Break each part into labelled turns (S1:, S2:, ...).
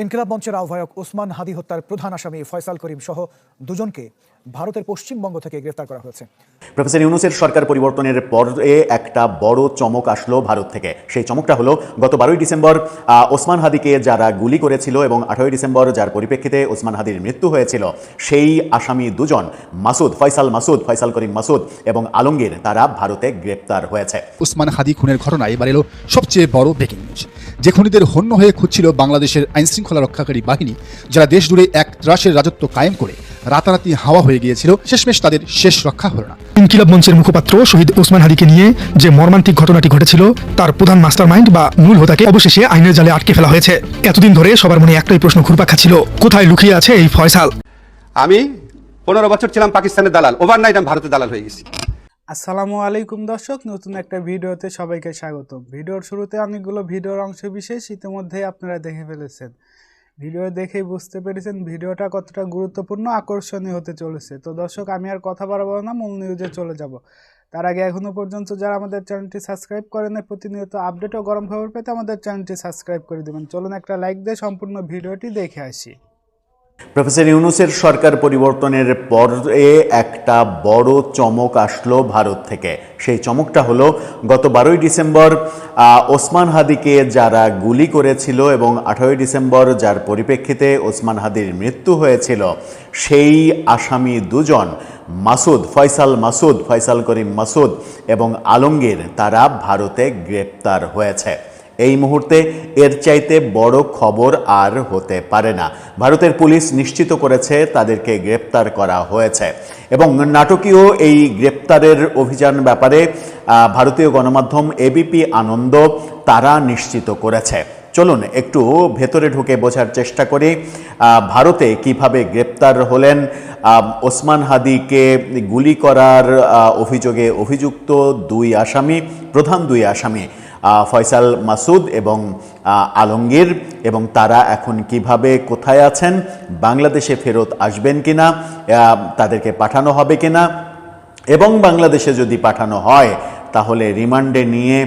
S1: ইনকিলাব মঞ্চের আহ্বায়ক ওসমান হাদি হত্যার প্রধান আসামি ফয়সাল করিম সহ দুজনকে ভারতের পশ্চিমবঙ্গ থেকে গ্রেফতার করা হয়েছে।
S2: প্রফেসর ইউনূসের সরকার পরিবর্তনের পরে একটা বড় চমক আসলো ভারত থেকে। সেই চমকটা হলো গত 12ই ডিসেম্বর ওসমান হাদিকে যারা গুলি করেছিল এবং 18ই ডিসেম্বর যার পরিপ্রেক্ষিতে ওসমান হাদির মৃত্যু হয়েছিল, সেই আসামি দুজন ফয়সাল করিম মাসুদ এবং আলমগীর, তারা ভারতে গ্রেপ্তার হয়েছে।
S3: ওসমান হাদি খুনের ঘটনায় এবার এলো সবচেয়ে বড় ব্রেকিং নিউজ। যে খুনিদের হন্য হয়ে খুঁজছিল বাংলাদেশের আইনশৃঙ্খলা রক্ষাকারী বাহিনী, যারা দেশ জুড়ে এক ত্রাসের রাজত্ব কায়েম করে রাতারাতি হাওয়া হয়ে গিয়েছিল, শেষমেশ তাদের শেষ রক্ষা হলো না।
S4: ইনকিলাব মঞ্চের মুখপাত্র শহীদ ওসমান হাদিকে নিয়ে যে মর্মান্তিক ঘটনাটি ঘটেছিল, তার প্রধান মাস্টারমাইন্ড বা মূল হোতাকে অবশেষে আইনের জালে আটকে ফেলা হয়েছে। এতদিন ধরে সবার মনে একটাই প্রশ্ন ঘুরপাক খাচ্ছিল, কোথায় লুকিয়ে আছে এই ফয়সাল?
S5: আমি 15 বছর ছিলাম পাকিস্তানের দালাল, ওভারনাইট আমি ভারতের দালাল হয়ে গেছি।
S6: আসসালামু আলাইকুম দর্শক, নতুন একটা ভিডিওতে সবাইকে স্বাগত। ভিডিওর শুরুতে অনেকগুলো ভিডিওর অংশ বিশেষ ইতিমধ্যে আপনারা দেখে ফেলেছেন। ভিডিও দেখেই বুঝতে পেরেছেন ভিডিওটা কতটা গুরুত্বপূর্ণ, আকর্ষণীয় হতে চলেছে। তো দর্শক, আমি আর কথা বাড়াবো না, মূল নিউজে চলে যাব। তার আগে এখনও পর্যন্ত যারা আমাদের চ্যানেলটি সাবস্ক্রাইব করেন, প্রতিনিয়ত আপডেট ও গরম খবর পেতে আমাদের চ্যানেলটি সাবস্ক্রাইব করে দেবেন। চলুন একটা লাইক দিয়ে সম্পূর্ণ ভিডিওটি দেখে আসি।
S2: প্রফেসর ইউনূসের সরকার পরিবর্তনের পরে একটা বড় চমক আসলো ভারত থেকে। সেই চমকটা হলো গত 12ই ডিসেম্বর ওসমান হাদিকে যারা গুলি করেছিল এবং 18ই ডিসেম্বর যার পরিপ্রেক্ষিতে ওসমান হাদির মৃত্যু হয়েছিল, সেই আসামি দুজন ফয়সাল করিম মাসুদ এবং আলমগীর, তারা ভারতে গ্রেপ্তার হয়েছে। এই মুহূর্তে এর চাইতে বড় খবর আর হতে পারে না। ভারতের পুলিশ নিশ্চিত করেছে তাদেরকে গ্রেপ্তার করা হয়েছে এবং নাটকীয় এই গ্রেপ্তারের অভিযান ব্যাপারে ভারতীয় গণমাধ্যম এবিপি আনন্দ তারা নিশ্চিত করেছে। চলুন একটু ভেতরে ঢুকে বোঝার চেষ্টা করি ভারতে কিভাবে গ্রেপ্তার হলেন ওসমান হাদিকে গুলি করার অভিযোগে অভিযুক্ত প্রধান দুই আসামি ফয়সাল মাসুদ এবং আলমগীর, এবং তারা এখন কিভাবে কোথায় আছেন, বাংলাদেশে ফেরত আসবেন কিনা, তাদেরকে পাঠানো হবে কিনা, এবং বাংলাদেশে যদি পাঠানো হয় তাহলে রিমান্ডে নিয়ে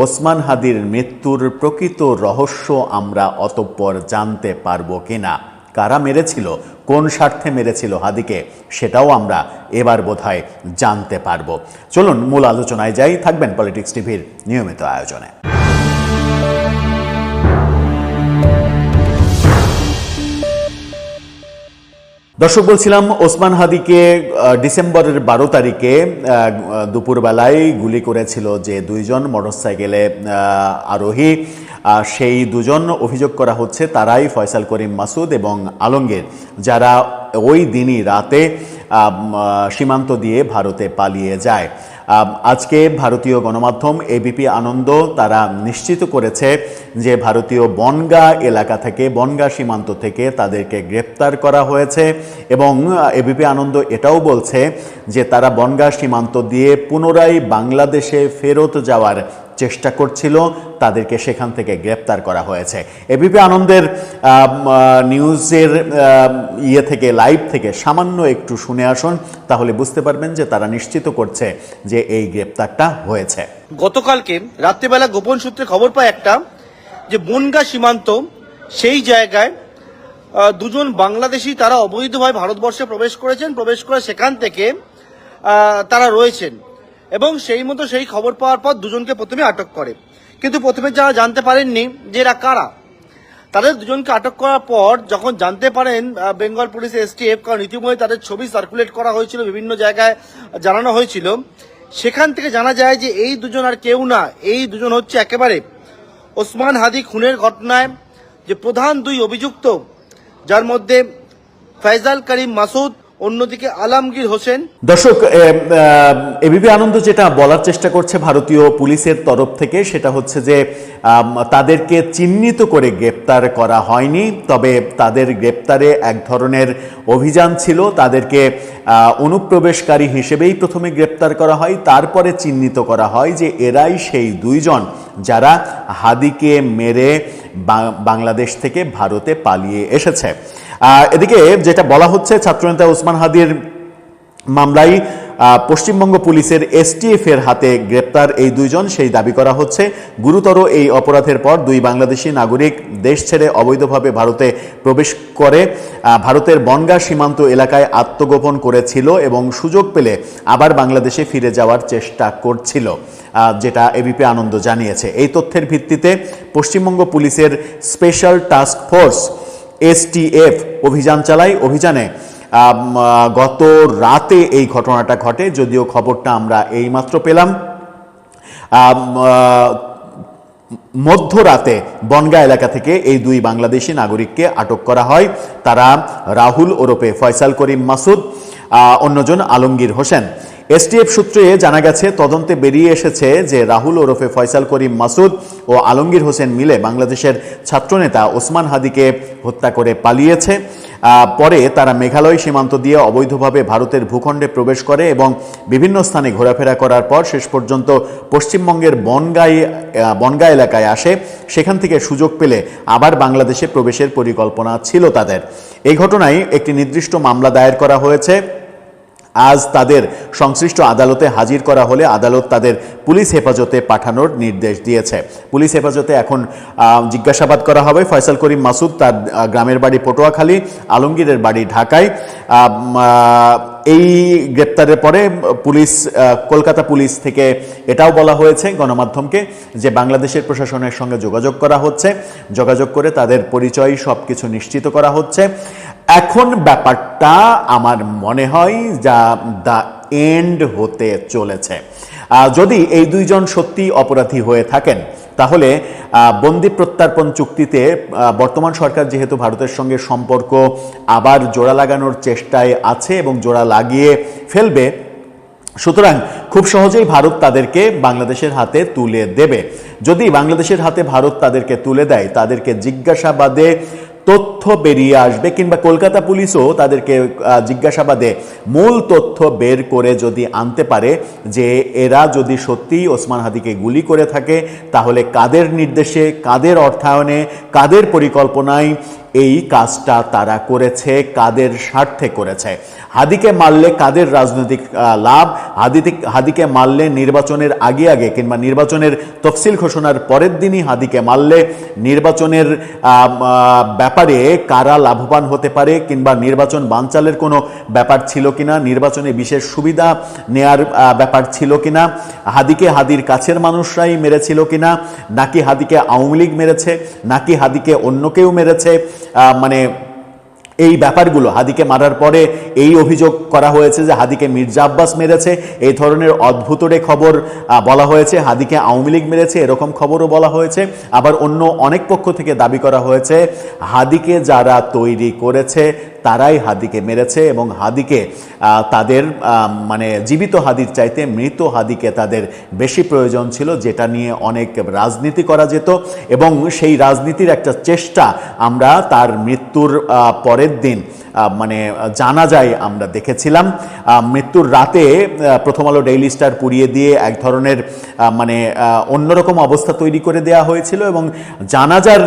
S2: ওসমান হাদির মৃত্যুর প্রকৃত রহস্য আমরা অতঃপর জানতে পারবো কিনা। কারা মেরেছিল, কোন স্বার্থে মেরেছিল হাদিকে, সেটাও আমরা এবার বোধহয় জানতে পারবো। চলুন মূল আলোচনায় যাই, থাকবেন পলিটিক্স টিভির নিয়মিত আয়োজনে। দর্শক, বলছিলাম ওসমান হাদিকে ডিসেম্বরের 12 তারিখে দুপুরবেলায় গুলি করেছিল যে দুইজন মোটরসাইকেলে আরোহী, সেই দুজন অভিযোগ করা হচ্ছে তারাই ফয়সাল করিম মাসুদ এবং আলমগীর, যারা ওই দিনই রাতে সীমান্ত দিয়ে ভারতে পালিয়ে যায়। আজকে ভারতীয় গণমাধ্যম এবিপি আনন্দ তারা নিশ্চিত করেছে যে ভারতীয় বনগাঁ এলাকা থেকে, বনগাঁ সীমান্ত থেকে তাদেরকে গ্রেপ্তার করা হয়েছে এবং এবিপি আনন্দ এটাও বলছে যে তারা বনগাঁ সীমান্ত দিয়ে পুনরায় বাংলাদেশে ফেরত যাওয়ার চেষ্টা করছিল, তাদেরকে সেখান থেকে গ্রেপ্তার করা হয়েছে। এবিপি আনন্দের নিউজের লাইভ থেকে সামান্য একটু শুনে আসুন, তাহলে বুঝতে পারবেন যে তারা নিশ্চিত করছে যে এই গ্রেপ্তারটা হয়েছে।
S7: গতকালকে রাত্রিবেলা গোপন সূত্রে খবর পায় একটা, যে বনগাঁ সীমান্ত, সেই জায়গায় দুজন বাংলাদেশি তারা অবৈধভাবে ভারতবর্ষে প্রবেশ করেছেন, প্রবেশ করে সেখান থেকে তারা রয়েছেন এবং সেই মতো সেই খবর পাওয়ার পর দুজনকে প্রথমে আটক করে। কিন্তু প্রথমে যারা জানতে পারেননি যে এরা কারা, তাদের দুজনকে আটক করার পর যখন জানতে পারেন বেঙ্গল পুলিশ এসটিএফ, কারণ ইতিমধ্যে তাদের ছবি সার্কুলেট করা হয়েছিল, বিভিন্ন জায়গায় জানানো হয়েছিল, সেখান থেকে জানা যায় যে এই দুজন আর কেউ না, এই দুজন হচ্ছে একেবারে ওসমান হাদি খুনের ঘটনায় যে প্রধান দুই অভিযুক্ত, যার মধ্যে ফয়সাল করিম মাসুদ, অন্যদিকে আলমগীর হোসেন।
S2: দর্শক, এবিপি আনন্দ যেটা বলার চেষ্টা করছে ভারতীয় পুলিশের তরফ থেকে, সেটা হচ্ছে যে তাদেরকে চিহ্নিত করে গ্রেপ্তার করা হয়নি, তবে তাদের গ্রেপ্তারে এক ধরনের অভিযান ছিল। তাদেরকে অনুপ্রবেশকারী হিসেবেই প্রথমে গ্রেপ্তার করা হয়, তারপরে চিহ্নিত করা হয় যে এরাই সেই দুইজন যারা হাদিকে মেরে বাংলাদেশ থেকে ভারতে পালিয়ে এসেছে। এদিকে যেটা বলা হচ্ছে, ছাত্রনেতা ওসমান হাদির মামলায় পশ্চিমবঙ্গ পুলিশের এসটিএফ এর হাতে গ্রেপ্তার এই দুইজন সেই দাবি করা হচ্ছে। গুরুতর এই অপরাধের পর দুই বাংলাদেশি নাগরিক দেশ ছেড়ে অবৈধভাবে ভারতে প্রবেশ করে ভারতের বনগাঁ সীমান্ত এলাকায় আত্মগোপন করেছিল এবং সুযোগ পেলে আবার বাংলাদেশে ফিরে যাওয়ার চেষ্টা করছিল, যেটা এবিপি আনন্দ জানিয়েছে। এই তথ্যের ভিত্তিতে পশ্চিমবঙ্গ পুলিশের স্পেশাল টাস্ক ফোর্স এসটিএফ অভিযান চালায়। অভিযানে গত রাতে এই ঘটনাটা ঘটে, যদিও খবরটা আমরা এইমাত্র পেলাম। মধ্যরাতে বনগাঁ এলাকা থেকে এই দুই বাংলাদেশি নাগরিককে আটক করা হয়। তারা রাহুল ওরফে ফয়সাল করিম মাসুদ, অন্যজন আলমগীর হোসেন। এসটিএফ সূত্রে জানা গেছে, তদন্তে বেরিয়ে এসেছে যে রাহুল ওরফে ফয়সাল করিম মাসুদ ও আলমগীর হোসেন মিলে বাংলাদেশের ছাত্রনেতা ওসমান হাদিকে হত্যা করে পালিয়েছে। পরে তারা মেঘালয় সীমান্ত দিয়ে অবৈধভাবে ভারতের ভূখণ্ডে প্রবেশ করে এবং বিভিন্ন স্থানে ঘোরাফেরা করার পর শেষ পর্যন্ত পশ্চিমবঙ্গের বনগাঁ এলাকায় আসে। সেখান থেকে সুযোগ পেলে আবার বাংলাদেশে প্রবেশের পরিকল্পনা ছিল তাদের। এই ঘটনায় একটি নির্দিষ্ট মামলা দায়ের করা হয়েছে। আজ তাদের সংশ্লিষ্ট আদালতে হাজির করা হলে আদালত তাদের পুলিশ হেফাজতে পাঠানোর নির্দেশ দিয়েছে। পুলিশ হেফাজতে এখন জিজ্ঞাসাবাদ করা হবে। ফয়সাল করিম মাসুদ, তার গ্রামের বাড়ি পটুয়াখালী, আলমগীরের বাড়ি ঢাকায়। এই গ্রেপ্তারের পরে পুলিশ, কলকাতা পুলিশ থেকে এটাও বলা হয়েছে গণমাধ্যমকে যে বাংলাদেশের প্রশাসনের সঙ্গে যোগাযোগ করা হচ্ছে, যোগাযোগ করে তাদের পরিচয় সব কিছু নিশ্চিত করা হচ্ছে। এখন ব্যাপারটা আমার মনে হয় যা দ্য এন্ড হতে চলেছে। যদি এই দুইজন সত্যি অপরাধী হয়ে থাকেন তাহলে বন্দি প্রত্যার্পণ চুক্তিতে বর্তমান সরকার যেহেতু ভারতের সঙ্গে সম্পর্ক আবার জোড়া লাগানোর চেষ্টায় আছে এবং জোড়া লাগিয়ে ফেলবে, সুতরাং খুব সহজেই ভারত তাদেরকে বাংলাদেশের হাতে তুলে দেবে। যদি বাংলাদেশের হাতে ভারত তাদেরকে তুলে দেয়, তাদেরকে জিজ্ঞাসাবাদে তথ্য বেরিয়ে আসবে, কিংবা কলকাতা পুলিশও তাদেরকে জিজ্ঞাসাবাদে মূল তথ্য বের করে যদি আনতে পারে যে এরা যদি সত্যিই ওসমান হাদিকে গুলি করে থাকে, তাহলে কাদের নির্দেশে, কাদের অর্থায়নে, কাদের পরিকল্পনায় এই কাজটা তারা করেছে, কাদের স্বার্থে করেছে। হাদিকে মারলে কাদের রাজনৈতিক লাভ, হাদিকে মারলে নির্বাচনের আগে কিংবা নির্বাচনের তফসিল ঘোষণার পরের দিনই হাদিকে মারলে নির্বাচনের ব্যাপারে কারা লাভবান হতে পারে, কিংবা নির্বাচন বানচালের কোনো ব্যাপার ছিল কিনা, নির্বাচনে বিশেষ সুবিধা নেয়ার ব্যাপার ছিল কিনা, হাদিকে হাদির কাছের মানুষরাই মেরেছিল কিনা, নাকি হাদিকে আওয়ামী লীগ মেরেছে, নাকি হাদিকে অন্য কেউ মেরেছে, মানে এই ব্যাপারগুলো হাদিকে মারার পরে এই অভিযোগ করা হয়েছে যে হাদিকে মির্জা আব্বাস মেরেছে, এই ধরনের অদ্ভুতরে খবর বলা হয়েছে, হাদিকে আওয়ামী লীগ মেরেছে এরকম খবরও বলা হয়েছে। আবার অন্য অনেক পক্ষ থেকে দাবি করা হয়েছে হাদিকে যারা তৈরি করেছে তারাই হাদিকে মেরেছে এবং হাদিকে তাদের মানে জীবিত হাদির চাইতে মৃত হাদিকে তাদের বেশি প্রয়োজন ছিল, যেটা নিয়ে অনেক রাজনীতি করা যেত এবং সেই রাজনীতির একটা চেষ্টা আমরা তার মৃত্যুর পরের দিন মানে জানা যায় আমরা দেখেছিলাম। মৃত্যুর রাতে প্রথম আলো ডেইলি স্টার পুড়িয়ে দিয়ে এক ধরনের মানে অন্যরকম অবস্থা তৈরি করে দেওয়া হয়েছিল এবং জানাজার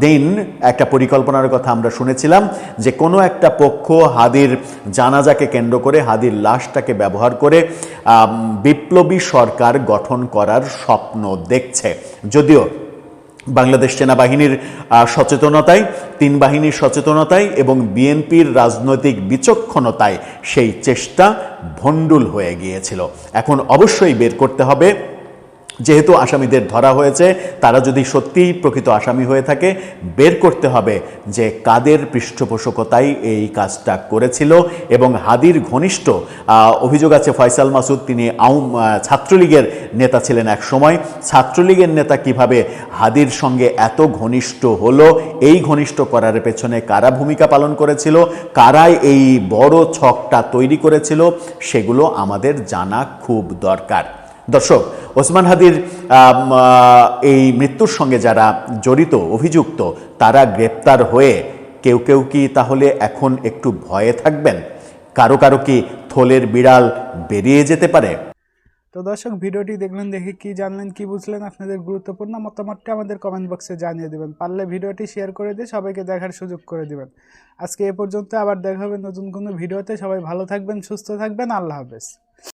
S2: দিন একটা পরিকল্পনার কথা আমরা শুনেছিলাম যে কোনো একটা পক্ষ হাদির জানাজাকে কেন্দ্র করে, হাদির লাশটাকে ব্যবহার করে বিপ্লবী সরকার গঠন করার স্বপ্ন দেখছে। যদিও বাংলাদেশ সেনাবাহিনীর সচেতনতায়, তিন বাহিনীর সচেতনতায় এবং বিএনপির রাজনৈতিক বিচক্ষণতায় সেই চেষ্টা ভণ্ডুল হয়ে গিয়েছিল। এখন অবশ্যই বের করতে হবে, যেহেতু আসামিদের ধরা হয়েছে, তারা যদি সত্যিই প্রকৃত আসামি হয়ে থাকে, বের করতে হবে যে কাদের পৃষ্ঠপোষকতায় এই কাজটা করেছিল। এবং হাদির ঘনিষ্ঠ অভিযোগ আছে ফয়সাল মাসুদ, তিনি ছাত্রলীগের নেতা ছিলেন এক সময়। ছাত্রলীগের নেতা কিভাবে হাদির সঙ্গে এত ঘনিষ্ঠ হলো, এই ঘনিষ্ঠ করার পেছনে কারা ভূমিকা পালন করেছিল, কারাই এই বড় ছকটা তৈরি করেছিল, সেগুলো আমাদের জানা খুব দরকার। দর্শক, ওসমান হাদির এই মৃত্যুর সঙ্গে যারা জড়িত, অভিযুক্ত, তারা গ্রেপ্তার হয়ে কেউ কেউ কি তাহলে এখন একটু ভয়ে থাকবেন? কারো কারো কি থলের বিড়াল বেরিয়ে যেতে পারে?
S6: তো দর্শক, ভিডিওটি দেখলেন, দেখে কি জানলেন, কি বুঝলেন, আপনাদের গুরুত্বপূর্ণ মতামতটি আমাদের কমেন্ট বক্সে জানিয়ে দেবেন। পারলে ভিডিওটি শেয়ার করে দিয়ে সবাইকে দেখার সুযোগ করে দিবেন। আজকে এ পর্যন্ত, আবার দেখা হবে নতুন কোনো ভিডিওতে। সবাই ভালো থাকবেন, সুস্থ থাকবেন, আল্লাহ হাফেজ।